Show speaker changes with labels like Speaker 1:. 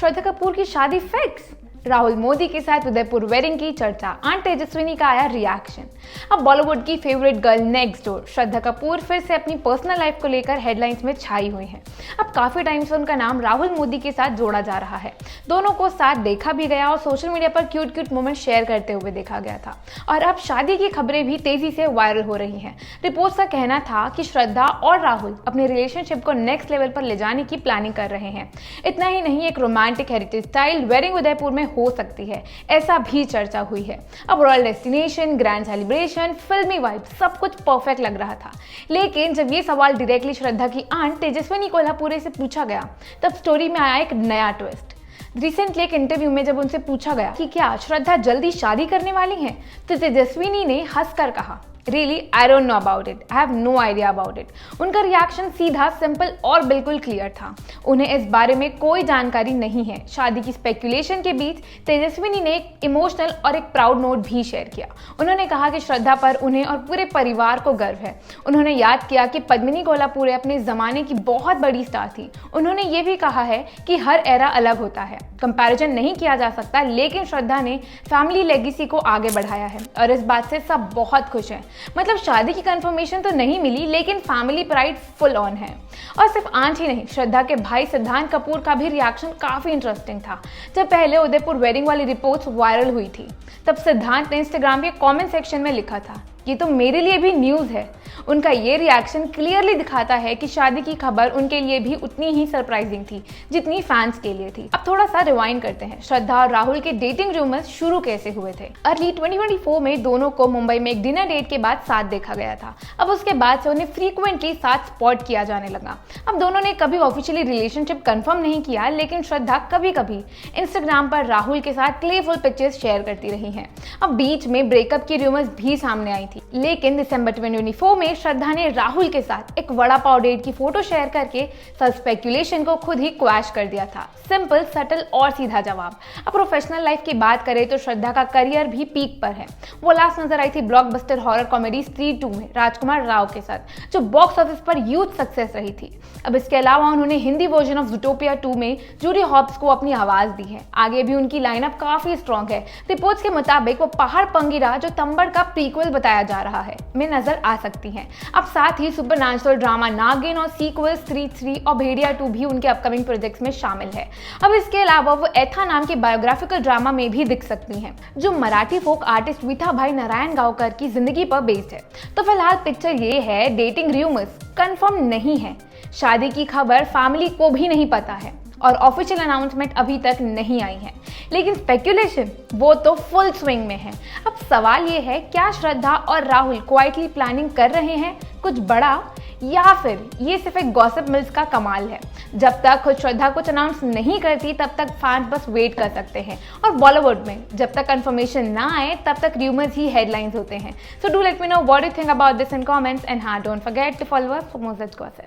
Speaker 1: श्रद्धा कपूर की शादी फिक्स। राहुल मोदी के साथ उदयपुर वेडिंग की चर्चा, आंट तेजस्विनी का आया रिएक्शन। अब बॉलीवुड की favourite girl next door Shraddha Kapoor फिर से अपनी पर्सनल लाइफ को लेकर हेडलाइंस में छाई हुई हैं। अब काफी टाइम से उनका नाम राहुल मोदी के साथ जोड़ा जा रहा है। दोनों को साथ देखा भी गया और सोशल मीडिया पर क्यूट क्यूट मोमेंट शेयर करते हुए देखा गया था। और अब शादी की खबरें भी तेजी से वायरल हो रही हैं। रिपोर्ट्स का कहना था कि श्रद्धा और राहुल अपने रिलेशनशिप को नेक्स्ट लेवल पर ले जाने की प्लानिंग कर रहे हैं। इतना ही नहीं, एक romantic heritage style wedding Udaipur में हो सकती है, ऐसा भी चर्चा हुई है। अब रॉयल डेस्टिनेशन, ग्रैंड सेलिब्रेशन, फिल्मी वाइब, सब कुछ परफेक्ट लग रहा था। लेकिन जब ये सवाल डायरेक्टली श्रद्धा की आंट तेजस्विनी कोल्हापुरे से पूछा गया, तब स्टोरी में आया एक नया ट्विस्ट। रिसेंटली एक इंटरव्यू में जब उनसे पूछा गया कि क्या श्रद्धा जल्दी शादी करने वाली हैं, तो तेजस्विनी ने हंसकर कहा, Really, I don't know about it. I have no idea about it. उनका रिएक्शन सीधा, सिंपल और बिल्कुल क्लियर था। उन्हें इस बारे में कोई जानकारी नहीं है। शादी की स्पेकुलेशन के बीच तेजस्विनी ने एक इमोशनल और एक प्राउड नोट भी शेयर किया। उन्होंने कहा कि श्रद्धा पर उन्हें और पूरे परिवार को गर्व है। उन्होंने याद किया कि पद्मिनी कोल्हापुरे अपने जमाने की बहुत बड़ी स्टार थी। उन्होंने ये भी कहा है कि हर एरा अलग होता है, कंपैरिजन नहीं किया जा सकता, लेकिन श्रद्धा ने फैमिली लेगेसी को आगे बढ़ाया है और इस बात से सब बहुत खुश हैं। मतलब शादी की कंफर्मेशन तो नहीं मिली, लेकिन फैमिली प्राइड फुल ऑन है। और सिर्फ आंट ही नहीं, श्रद्धा के भाई सिद्धांत कपूर का भी रिएक्शन काफी इंटरेस्टिंग था। जब पहले उदयपुर वेडिंग वाली रिपोर्ट्स वायरल हुई थी, तब सिद्धांत ने इंस्टाग्राम के कमेंट सेक्शन में लिखा था, ये तो मेरे लिए भी न्यूज़ है। उनका ये रिएक्शन क्लियरली दिखाता है कि शादी की खबर उनके लिए भी उतनी ही सरप्राइजिंग थी जितनी फैंस के लिए थी। अब थोड़ा सा रिवाइंड करते हैं, श्रद्धा और राहुल के डेटिंग रूमर्स शुरू कैसे हुए थे। अर्ली 2024 में दोनों को मुंबई में एक डिनर डेट के बाद साथ देखा गया था। अब उसके बाद से उन्हें फ्रीक्वेंटली साथ स्पॉट किया जाने लगा। अब दोनों ने कभी ऑफिशियली रिलेशनशिप कंफर्म नहीं किया, लेकिन श्रद्धा कभी कभी इंस्टाग्राम पर राहुल के साथ प्लेफुल पिक्चर्स शेयर करती रही हैं। अब बीच में ब्रेकअप की रूमर्स भी सामने आई थी, लेकिन दिसंबर 2024 में श्रद्धा ने राहुल के साथ एक वड़ा पाव डेट की फोटो शेयर करके सब स्पेकुलेशन को खुद ही क्वैश कर दिया था। सिंपल, सटल और सीधा जवाब। अब प्रोफेशनल लाइफ की बात करें तो श्रद्धा का करियर भी पीक पर है। वो लास्ट नजर आई थी ब्लॉकबस्टर हॉरर कॉमेडी स्त्री 2 में राजकुमार राव के साथ, जो बॉक्स ऑफिस पर ह्यूज सक्सेस रही थी। अब इसके अलावा उन्होंने हिंदी वर्जन ऑफ ज़ूटोपिया 2 में जूडी हॉब्स को अपनी आवाज दी है। आगे भी उनकी लाइनअप काफी स्ट्रॉन्ग है। रिपोर्ट्स के मुताबिक वो पहाड़ पंगिरा, जो तंबड़ का प्रीक्वल बताया जा रहा है, में नजर आ सकती हैं। अब साथ ही सुपरनैचुरल ड्रामा नागिन और सीक्वल स्त्री 3 और भेड़िया 2 भी उनके अपकमिंग प्रोजेक्ट्स में शामिल है। अब इसके अलावा वो एथा नाम के बायोग्राफिकल ड्रामा में भी दिख सकती हैं, जो मराठी फोक आर्टिस्ट विठाभाई नारायण गावकर की जिंदगी पर बेस्ड है। तो फिलहाल पिक्चर ये है, डेटिंग रूमर्स कंफर्म नहीं है, शादी की खबर फैमिली को भी नहीं पता है और ऑफिशियल अनाउंसमेंट अभी तक नहीं आई है, लेकिन स्पेकुलेशन वो तो फुल स्विंग में है। अब सवाल ये है, क्या श्रद्धा और राहुल क्वाइटली प्लानिंग कर रहे हैं कुछ बड़ा, या फिर ये सिर्फ एक गॉसिप मिल्स का कमाल है। जब तक खुद श्रद्धा कुछ अनाउंस नहीं करती, तब तक फैंस बस वेट कर सकते हैं। और बॉलीवुड में जब तक कंफर्मेशन ना आए, तब तक रूमर्स ही हेडलाइंस होते हैं। So do let me know what you think about this in comments, and हाँ, don't forget to follow us for more such gossip.